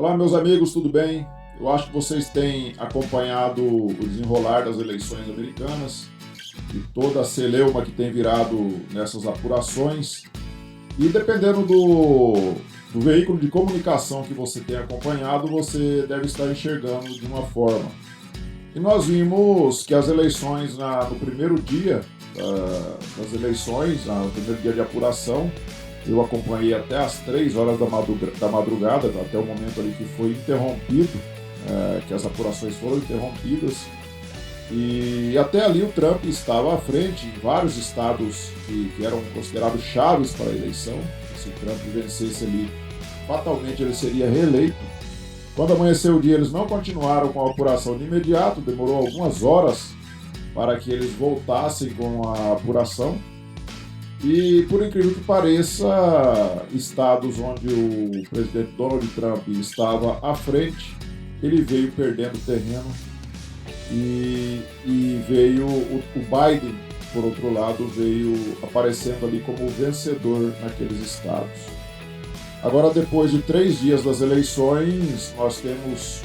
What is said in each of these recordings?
Olá, meus amigos, tudo bem? Eu acho que vocês têm acompanhado o desenrolar das eleições americanas e toda a celeuma que tem virado nessas apurações. E dependendo do veículo de comunicação que você tem acompanhado, você deve estar enxergando de uma forma. E nós vimos que as eleições no primeiro dia das eleições, no primeiro dia de apuração, eu acompanhei até às 3 horas da madrugada, até o momento ali que foi interrompido, que as apurações foram interrompidas. E até ali o Trump estava à frente em vários estados que eram considerados chaves para a eleição. Se o Trump vencesse ali, fatalmente ele seria reeleito. Quando amanheceu o dia, eles não continuaram com a apuração de imediato, demorou algumas horas para que eles voltassem com a apuração. E, por incrível que pareça, estados onde o presidente Donald Trump estava à frente, ele veio perdendo terreno e veio o Biden, por outro lado, veio aparecendo ali como vencedor naqueles estados. Agora, depois de 3 dias das eleições, nós temos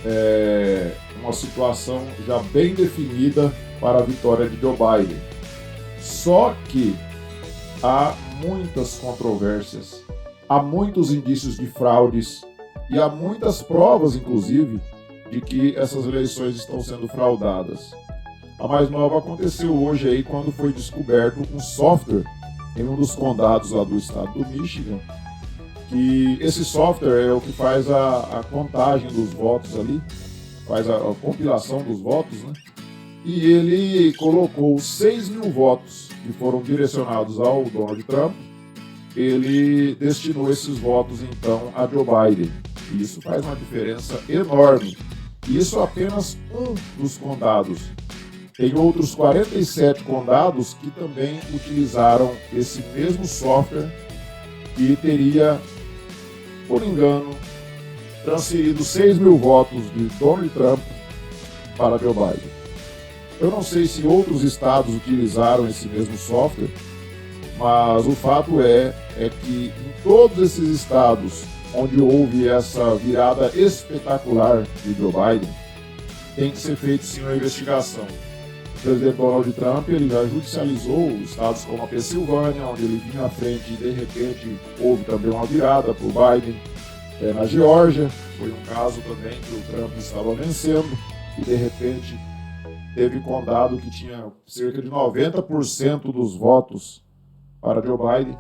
uma situação já bem definida para a vitória de Joe Biden. Só que há muitas controvérsias, há muitos indícios de fraudes e há muitas provas, inclusive, de que essas eleições estão sendo fraudadas. A mais nova aconteceu hoje aí quando foi descoberto um software em um dos condados lá do estado do Michigan, que esse software é o que faz a contagem dos votos ali, faz a compilação dos votos, né? E ele colocou 6 mil votos que foram direcionados ao Donald Trump. Ele destinou esses votos, então, a Joe Biden. E isso faz uma diferença enorme. E isso é apenas um dos condados. Tem outros 47 condados que também utilizaram esse mesmo software e teria, por engano, transferido 6 mil votos de Donald Trump para Joe Biden. Eu não sei se outros estados utilizaram esse mesmo software, mas o fato é que em todos esses estados onde houve essa virada espetacular de Joe Biden, tem que ser feita sim uma investigação. O presidente Donald Trump ele já judicializou estados como a Pensilvânia, onde ele vinha à frente e de repente houve também uma virada para o Biden. Na Geórgia, foi um caso também que o Trump estava vencendo e de repente teve condado que tinha cerca de 90% dos votos para Joe Biden.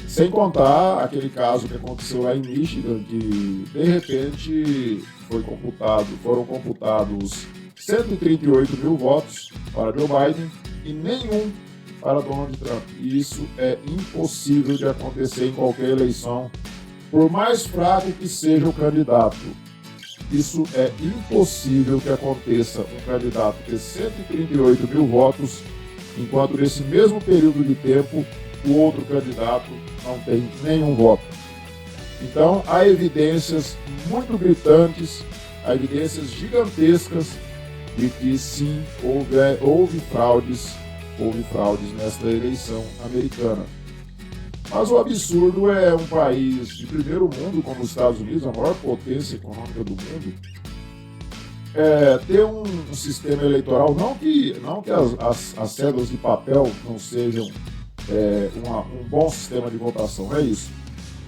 Sem contar aquele caso que aconteceu lá em Michigan, que de repente foram computados 138 mil votos para Joe Biden e nenhum para Donald Trump. E isso é impossível de acontecer em qualquer eleição, por mais fraco que seja o candidato. Isso é impossível que aconteça um candidato ter 138 mil votos, enquanto nesse mesmo período de tempo o outro candidato não tem nenhum voto. Então há evidências muito gritantes, há evidências gigantescas de que sim, houve fraudes nesta eleição americana. Mas o absurdo é um país de primeiro mundo, como os Estados Unidos, a maior potência econômica do mundo, ter um sistema eleitoral, não que as cédulas de papel não sejam um bom sistema de votação, não é isso.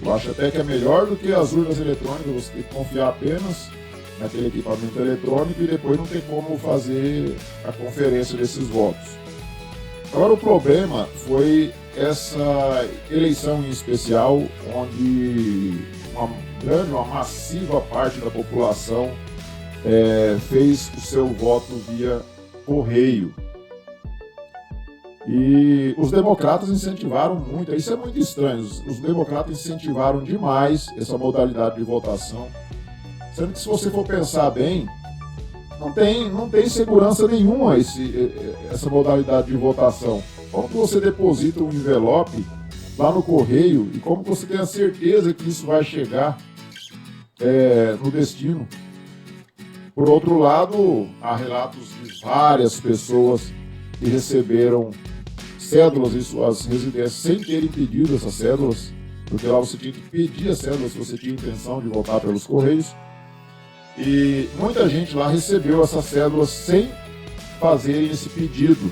Eu acho até que é melhor do que as urnas eletrônicas, você tem que confiar apenas naquele equipamento eletrônico e depois não tem como fazer a conferência desses votos. Agora o problema foi essa eleição em especial, onde uma massiva parte da população fez o seu voto via correio. E os democratas incentivaram muito, isso é muito estranho, os democratas incentivaram demais essa modalidade de votação, sendo que se você for pensar bem, não tem segurança nenhuma essa modalidade de votação. Como que você deposita um envelope lá no correio e como que você tem a certeza que isso vai chegar no destino? Por outro lado, há relatos de várias pessoas que receberam cédulas em suas residências sem terem pedido essas cédulas, porque lá você tinha que pedir as cédulas se você tinha intenção de votar pelos correios. E muita gente lá recebeu essas cédulas sem fazerem esse pedido.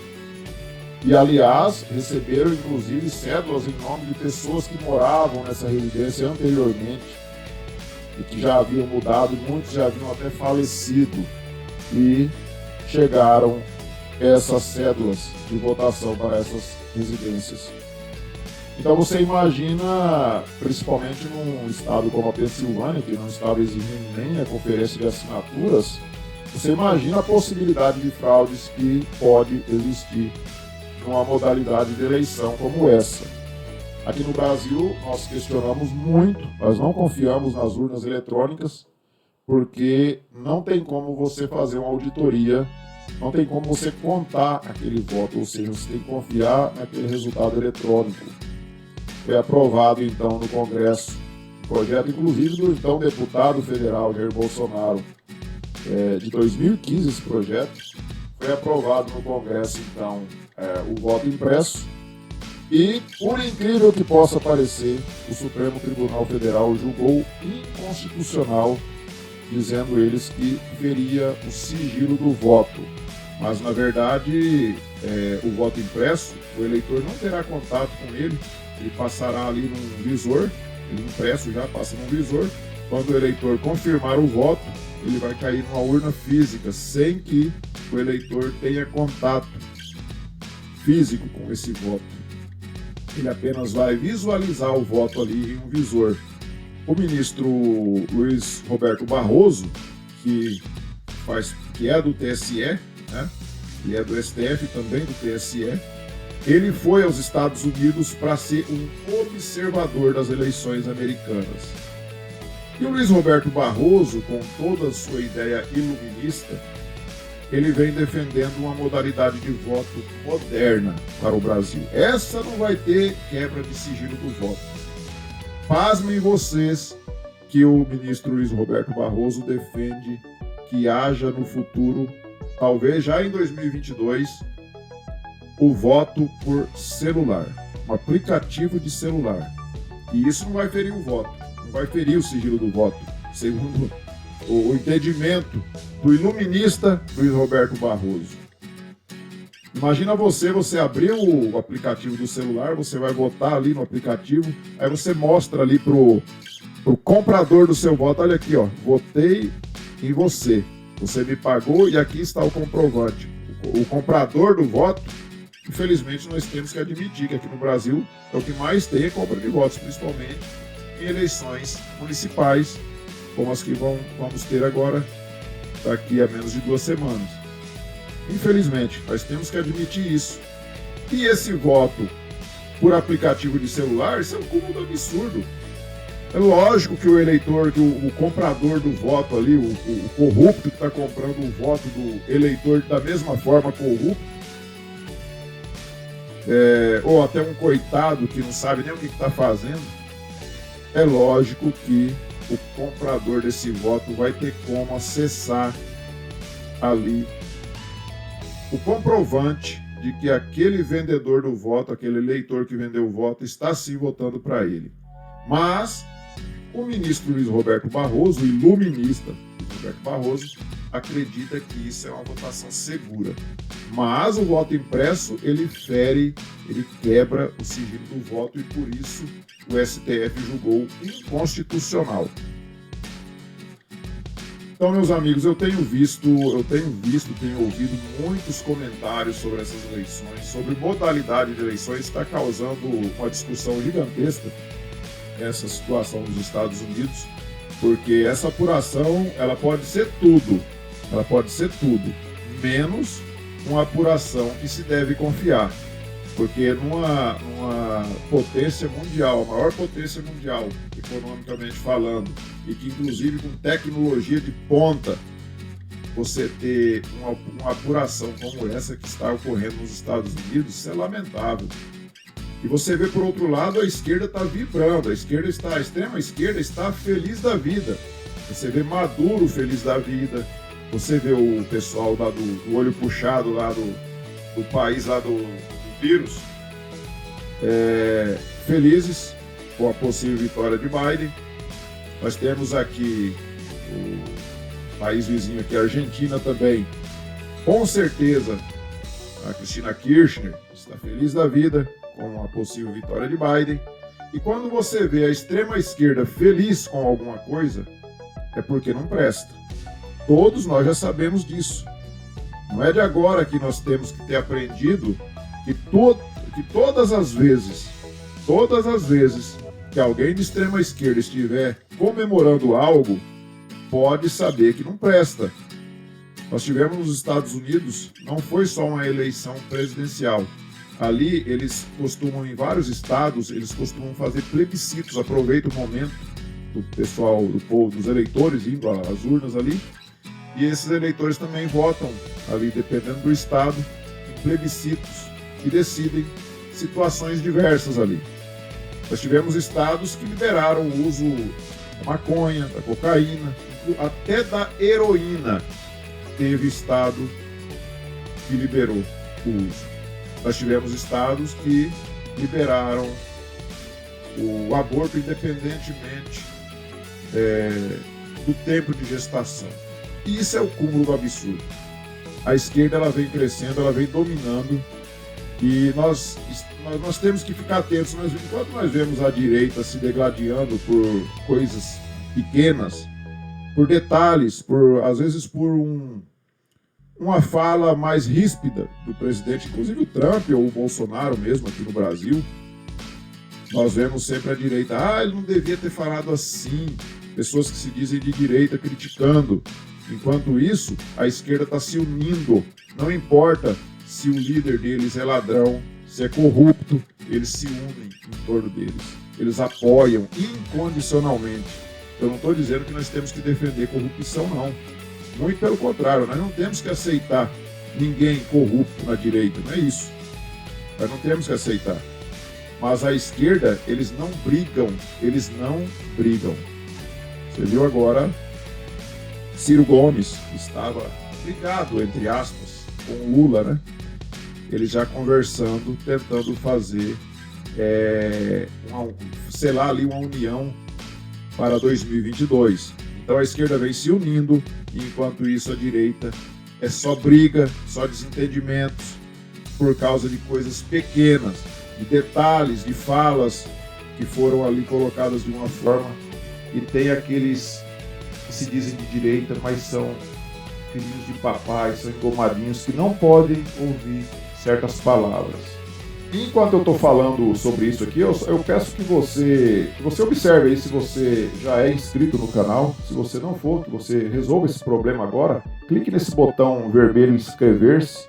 E, aliás, receberam inclusive cédulas em nome de pessoas que moravam nessa residência anteriormente e que já haviam mudado, muitos já haviam até falecido. E chegaram essas cédulas de votação para essas residências. Então você imagina, principalmente num estado como a Pensilvânia, que não estava exigindo nem a conferência de assinaturas, você imagina a possibilidade de fraudes que pode existir numa modalidade de eleição como essa. Aqui no Brasil, nós questionamos muito, nós não confiamos nas urnas eletrônicas, porque não tem como você fazer uma auditoria, não tem como você contar aquele voto, ou seja, você tem que confiar naquele resultado eletrônico. Foi aprovado, então, no Congresso, projeto, inclusive, do então deputado federal Jair Bolsonaro, de 2015, esse projeto. Foi aprovado no Congresso, então, o voto impresso. E, por incrível que possa parecer, o Supremo Tribunal Federal julgou inconstitucional, dizendo eles que feria o sigilo do voto. Mas, na verdade, o voto impresso, o eleitor não terá contato com ele, ele passará ali num visor, ele impresso já passa num visor. Quando o eleitor confirmar o voto, ele vai cair numa urna física, sem que o eleitor tenha contato físico com esse voto. Ele apenas vai visualizar o voto ali em um visor. O ministro Luiz Roberto Barroso, que é do TSE, né? E é do STF também do TSE, ele foi aos Estados Unidos para ser um observador das eleições americanas. E o Luiz Roberto Barroso, com toda a sua ideia iluminista, ele vem defendendo uma modalidade de voto moderna para o Brasil. Essa não vai ter quebra de sigilo do voto. Pasmem vocês que o ministro Luiz Roberto Barroso defende que haja no futuro, talvez já em 2022, o voto por celular, um aplicativo de celular. E isso não vai ferir o voto, não vai ferir o sigilo do voto, segundo o entendimento do iluminista Luiz Roberto Barroso. Imagina você abriu o aplicativo do celular, você vai votar ali no aplicativo, aí você mostra ali pro comprador do seu voto, olha aqui, ó, votei em você, você me pagou e aqui está o comprovante. O comprador do voto, infelizmente nós temos que admitir que aqui no Brasil é o que mais tem compra de votos, principalmente em eleições municipais, como as que vamos ter agora, daqui a menos de 2 semanas. Infelizmente, nós temos que admitir isso. E esse voto por aplicativo de celular, isso é um cúmulo absurdo. É lógico que o eleitor, que o comprador do voto ali, o corrupto que está comprando o voto do eleitor da mesma forma corrupto, ou até um coitado que não sabe nem o que está fazendo, é lógico que o comprador desse voto vai ter como acessar ali o comprovante de que aquele vendedor do voto, aquele eleitor que vendeu o voto, está sim votando para ele. Mas o ministro Luiz Roberto Barroso, o iluminista Luiz Roberto Barroso, acredita que isso é uma votação segura. Mas o voto impresso, ele quebra o sigilo do voto e por isso o STF julgou inconstitucional. Então, meus amigos, eu tenho ouvido muitos comentários sobre essas eleições, sobre modalidade de eleições, está causando uma discussão gigantesca essa situação nos Estados Unidos, porque essa apuração, ela pode ser tudo, menos uma apuração que se deve confiar. Porque numa potência mundial, a maior potência mundial, economicamente falando, e que inclusive com tecnologia de ponta, você ter uma apuração como essa que está ocorrendo nos Estados Unidos, isso é lamentável. E você vê, por outro lado, a esquerda está vibrando, a extrema esquerda está feliz da vida. Você vê Maduro feliz da vida, você vê o pessoal lá do olho puxado lá do país lá do vírus, felizes com a possível vitória de Biden. Nós temos aqui país vizinho aqui, a Argentina também. Com certeza, a Cristina Kirchner está feliz da vida com a possível vitória de Biden. E quando você vê a extrema-esquerda feliz com alguma coisa, é porque não presta. Todos nós já sabemos disso. Não é de agora que nós temos que ter aprendido que todas as vezes que alguém de extrema-esquerda estiver comemorando algo, pode saber que não presta. Nós tivemos nos Estados Unidos, não foi só uma eleição presidencial. Ali, eles costumam, em vários estados, eles costumam fazer plebiscitos, aproveita o momento do pessoal, do povo, dos eleitores indo às urnas ali, e esses eleitores também votam ali, dependendo do estado, em plebiscitos que decidem situações diversas ali. Nós tivemos estados que liberaram o uso da maconha, da cocaína, até da heroína. Teve estado que liberou o uso. Nós tivemos estados que liberaram o aborto independentemente do tempo de gestação. E isso é o cúmulo do absurdo. A esquerda ela vem crescendo, ela vem dominando, e nós temos que ficar atentos. Enquanto nós vemos a direita se degladiando por coisas pequenas, por detalhes, às vezes por uma fala mais ríspida do presidente, inclusive o Trump ou o Bolsonaro mesmo aqui no Brasil, nós vemos sempre a direita, ele não devia ter falado assim, pessoas que se dizem de direita criticando. Enquanto isso, a esquerda está se unindo, não importa se o líder deles é ladrão, se é corrupto, eles se unem em torno deles, eles apoiam incondicionalmente. Eu não estou dizendo que nós temos que defender corrupção, não. Muito pelo contrário, nós não temos que aceitar ninguém corrupto na direita, não é isso. Nós não temos que aceitar. Mas a esquerda, eles não brigam. Você viu agora, Ciro Gomes estava brigado, entre aspas, com o Lula, né? Eles já conversando, tentando fazer, selar ali uma união para 2022. Então a esquerda vem se unindo, e enquanto isso a direita é só briga, só desentendimentos, por causa de coisas pequenas, de detalhes, de falas que foram ali colocadas de uma forma. E tem aqueles que se dizem de direita, mas são filhinhos de papai, são engomadinhos, que não podem ouvir certas palavras. Enquanto eu estou falando sobre isso aqui, eu peço que você observe aí se você já é inscrito no canal. Se você não for, que você resolva esse problema agora. Clique nesse botão vermelho inscrever-se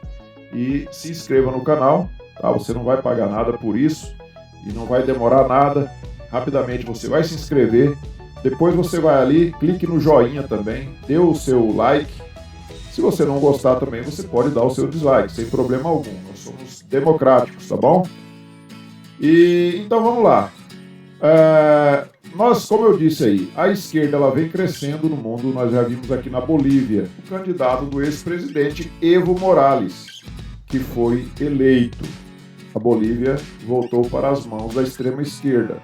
e se inscreva no canal. Tá? Você não vai pagar nada por isso e não vai demorar nada. Rapidamente você vai se inscrever. Depois você vai ali, clique no joinha também, dê o seu like. Se você não gostar também, você pode dar o seu dislike, sem problema algum. Nós somos democráticos, tá bom? E então vamos lá. Nós, como eu disse aí, a esquerda ela vem crescendo no mundo. Nós já vimos aqui na Bolívia o candidato do ex-presidente Evo Morales, que foi eleito. A Bolívia voltou para as mãos da extrema esquerda.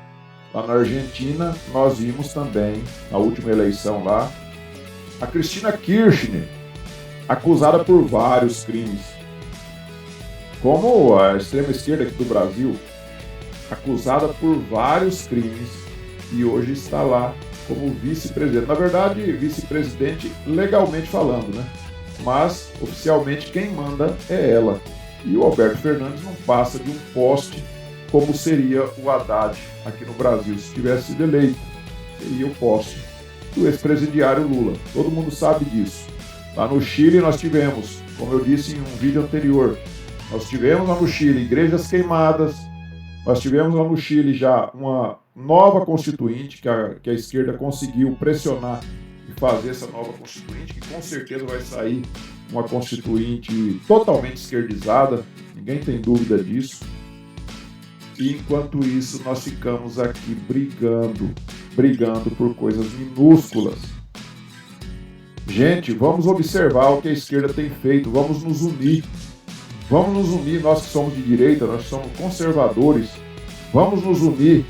Lá na Argentina, nós vimos também, na última eleição lá, a Cristina Kirchner, acusada por vários crimes. Como a extrema esquerda aqui do Brasil, acusada por vários crimes e hoje está lá como vice-presidente. Na verdade, vice-presidente legalmente falando, né? Mas oficialmente quem manda é ela. E o Alberto Fernandes não passa de um poste como seria o Haddad aqui no Brasil. Se tivesse sido eleito, seria o poste do ex-presidiário Lula. Todo mundo sabe disso. Lá no Chile nós tivemos, como eu disse em um vídeo anterior, nós tivemos lá no Chile igrejas queimadas, nós tivemos lá no Chile já uma nova constituinte que a esquerda conseguiu pressionar e fazer essa nova constituinte, que com certeza vai sair uma constituinte totalmente esquerdizada, ninguém tem dúvida disso. E enquanto isso nós ficamos aqui brigando por coisas minúsculas. Gente, vamos observar o que a esquerda tem feito, vamos nos unir. Vamos nos unir, nós que somos de direita, nós somos conservadores, vamos nos unir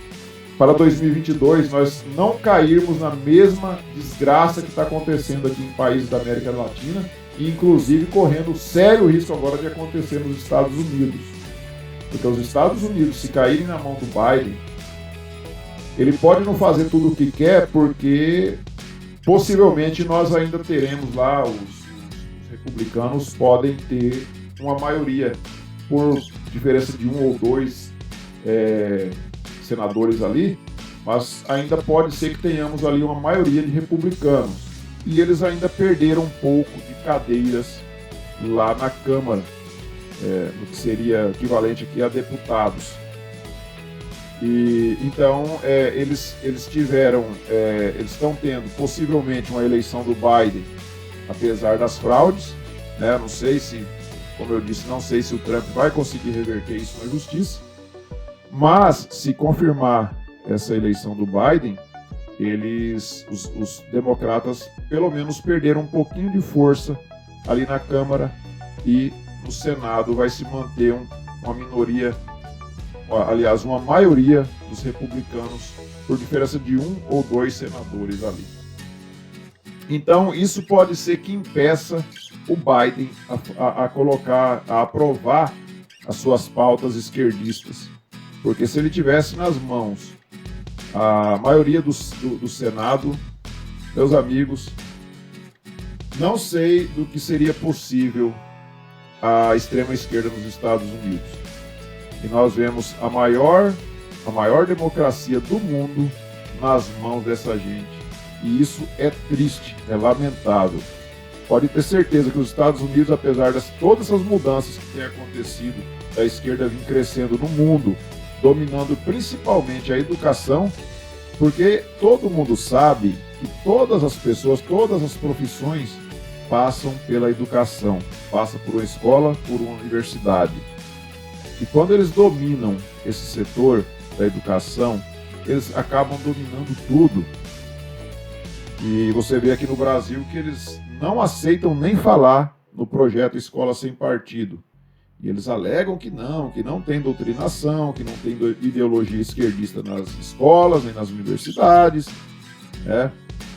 para 2022 nós não cairmos na mesma desgraça que está acontecendo aqui em países da América Latina, e inclusive correndo sério risco agora de acontecer nos Estados Unidos. Porque os Estados Unidos, se caírem na mão do Biden, ele pode não fazer tudo o que quer, porque possivelmente nós ainda teremos lá, os republicanos podem ter uma maioria, por diferença de um ou dois senadores ali, mas ainda pode ser que tenhamos ali uma maioria de republicanos. E eles ainda perderam um pouco de cadeiras lá na Câmara, no que seria equivalente aqui a deputados. E então eles estão tendo possivelmente uma eleição do Biden, apesar das fraudes, né? Não sei se, como eu disse, não sei se o Trump vai conseguir reverter isso na justiça, mas se confirmar essa eleição do Biden, os democratas pelo menos perderam um pouquinho de força ali na Câmara, e no Senado vai se manter uma minoria, aliás, uma maioria dos republicanos, por diferença de um ou dois senadores ali. Então, isso pode ser que impeça o Biden a aprovar as suas pautas esquerdistas. Porque se ele tivesse nas mãos a maioria do Senado, meus amigos, não sei do que seria possível a extrema esquerda nos Estados Unidos. E nós vemos a maior democracia do mundo nas mãos dessa gente. E isso é triste, é lamentável. Pode ter certeza que os Estados Unidos, apesar de todas essas mudanças que têm acontecido, da esquerda vir crescendo no mundo, dominando principalmente a educação, porque todo mundo sabe que todas as pessoas, todas as profissões passam pela educação, passam por uma escola, por uma universidade. E quando eles dominam esse setor da educação, eles acabam dominando tudo. E você vê aqui no Brasil que eles não aceitam nem falar no projeto Escola Sem Partido. E eles alegam que não tem doutrinação, que não tem ideologia esquerdista nas escolas, nem nas universidades, né?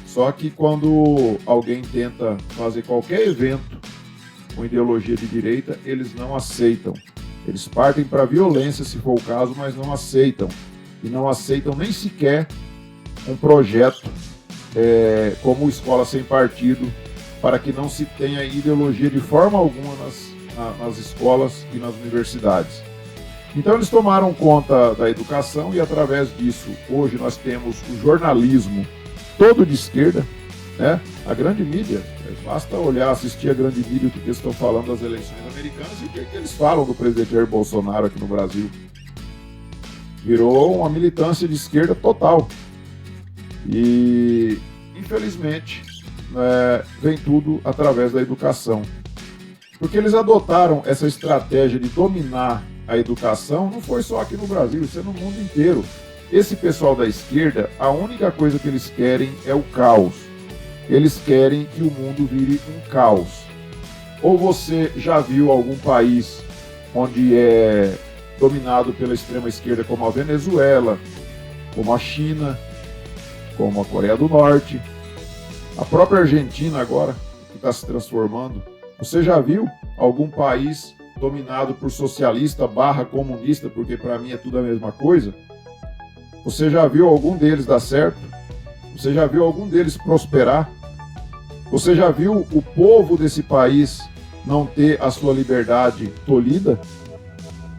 Só que quando alguém tenta fazer qualquer evento com ideologia de direita, eles não aceitam. Eles partem para a violência, se for o caso, mas não aceitam. E não aceitam nem sequer um projeto como Escola Sem Partido, para que não se tenha ideologia de forma alguma nas escolas e nas universidades. Então eles tomaram conta da educação, e através disso hoje nós temos o jornalismo todo de esquerda, né? A grande mídia, basta olhar, assistir a grande mídia, o que eles estão falando das eleições americanas e o que eles falam do presidente Jair Bolsonaro aqui no Brasil. Virou uma militância de esquerda total. E infelizmente vem tudo através da educação. Porque eles adotaram essa estratégia de dominar a educação, não foi só aqui no Brasil, isso é no mundo inteiro. Esse pessoal da esquerda, a única coisa que eles querem é o caos. Eles querem que o mundo vire um caos. Ou você já viu algum país onde é dominado pela extrema esquerda, como a Venezuela, como a China, como a Coreia do Norte, a própria Argentina agora, que está se transformando? Você já viu algum país dominado por socialista / comunista, porque para mim é tudo a mesma coisa? Você já viu algum deles dar certo? Você já viu algum deles prosperar? Você já viu o povo desse país não ter a sua liberdade tolhida?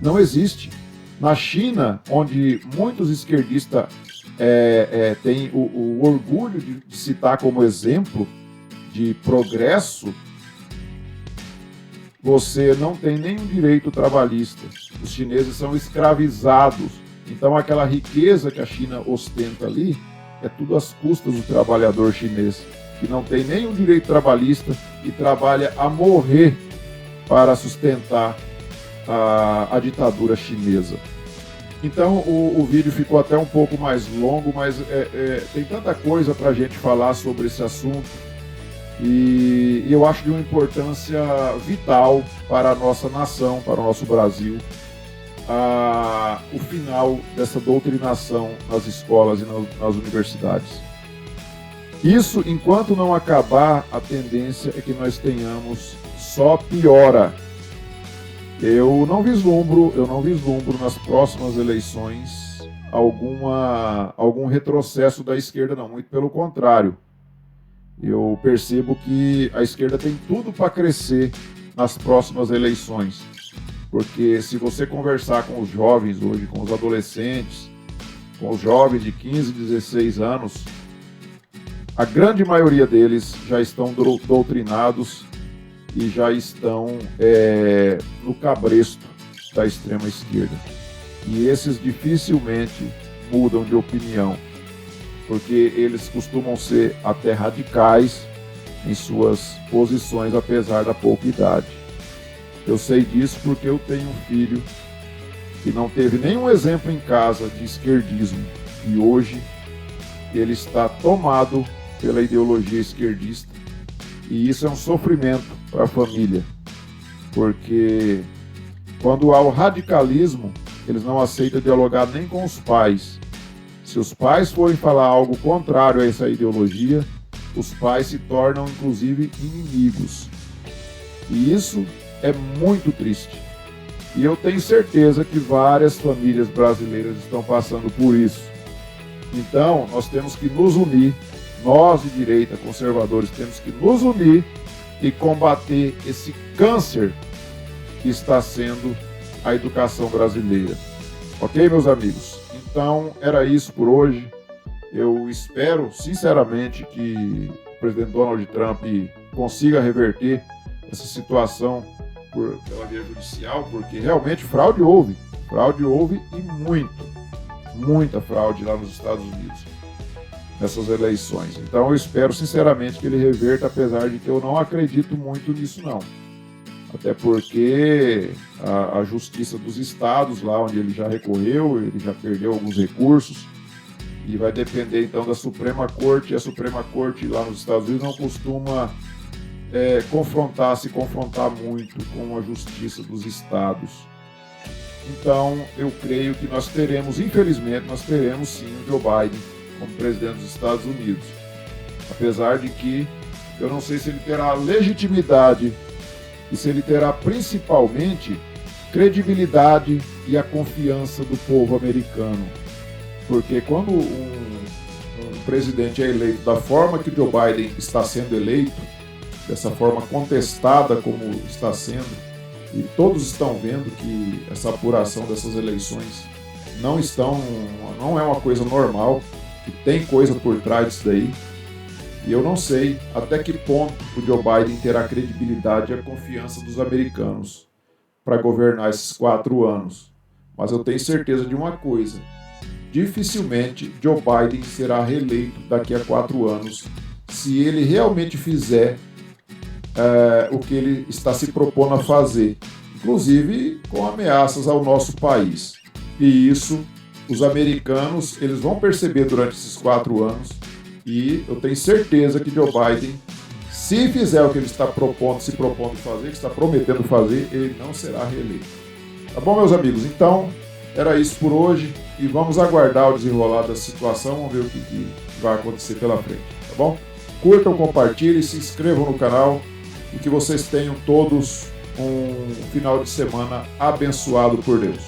Não existe. Na China, onde muitos esquerdistas têm o orgulho de citar como exemplo de progresso, você não tem nenhum direito trabalhista. Os chineses são escravizados. Então aquela riqueza que a China ostenta ali é tudo às custas do trabalhador chinês, que não tem nenhum direito trabalhista e trabalha a morrer para sustentar a ditadura chinesa. Então o vídeo ficou até um pouco mais longo, mas tem tanta coisa para a gente falar sobre esse assunto, e eu acho de uma importância vital para a nossa nação, para o nosso Brasil. o final dessa doutrinação nas escolas e nas universidades. Isso, enquanto não acabar, a tendência é que nós tenhamos só piora. Eu não vislumbro nas próximas eleições algum retrocesso da esquerda, não. Muito pelo contrário. Eu percebo que a esquerda tem tudo para crescer nas próximas eleições. Porque se você conversar com os jovens hoje, com os adolescentes, com os jovens de 15, 16 anos, a grande maioria deles já estão doutrinados e já estão no cabresto da extrema esquerda. E esses dificilmente mudam de opinião, porque eles costumam ser até radicais em suas posições, apesar da pouca idade. Eu sei disso porque eu tenho um filho que não teve nenhum exemplo em casa de esquerdismo e hoje ele está tomado pela ideologia esquerdista, e isso é um sofrimento para a família, porque quando há o radicalismo, eles não aceitam dialogar nem com os pais. Se os pais forem falar algo contrário a essa ideologia, os pais se tornam inclusive inimigos, e isso é muito triste. E eu tenho certeza que várias famílias brasileiras estão passando por isso. Então, nós temos que nos unir, nós de direita, conservadores, temos que nos unir e combater esse câncer que está sendo a educação brasileira. Ok, meus amigos? Então, era isso por hoje. Eu espero, sinceramente, que o presidente Donald Trump consiga reverter essa situação pela via judicial, porque realmente fraude houve e muita fraude lá nos Estados Unidos nessas eleições. Então eu espero sinceramente que ele reverta, apesar de que eu não acredito muito nisso não, até porque a justiça dos estados, lá onde ele já recorreu, ele já perdeu alguns recursos e vai depender então da Suprema Corte, e a Suprema Corte lá nos Estados Unidos não costuma se confrontar muito com a justiça dos estados. Então, eu creio que infelizmente, nós teremos sim o Joe Biden como presidente dos Estados Unidos. Apesar de que eu não sei se ele terá legitimidade e se ele terá principalmente credibilidade e a confiança do povo americano. Porque quando um presidente é eleito da forma que o Joe Biden está sendo eleito, dessa forma contestada como está sendo, e todos estão vendo que essa apuração dessas eleições não é uma coisa normal, que tem coisa por trás disso daí, e eu não sei até que ponto o Joe Biden terá a credibilidade e a confiança dos americanos para governar esses 4 anos. Mas eu tenho certeza de uma coisa: dificilmente Joe Biden será reeleito daqui a 4 anos, se ele realmente fizer o que ele está se propondo a fazer, inclusive com ameaças ao nosso país. E isso, os americanos, eles vão perceber durante esses 4 anos, e eu tenho certeza que Joe Biden, se fizer o que ele está se propondo fazer, que está prometendo fazer, ele não será reeleito. Tá bom, meus amigos? Então, era isso por hoje, e vamos aguardar o desenrolar da situação, vamos ver o que vai acontecer pela frente, tá bom? Curtam, compartilhem, se inscrevam no canal, e que vocês tenham todos um final de semana abençoado por Deus.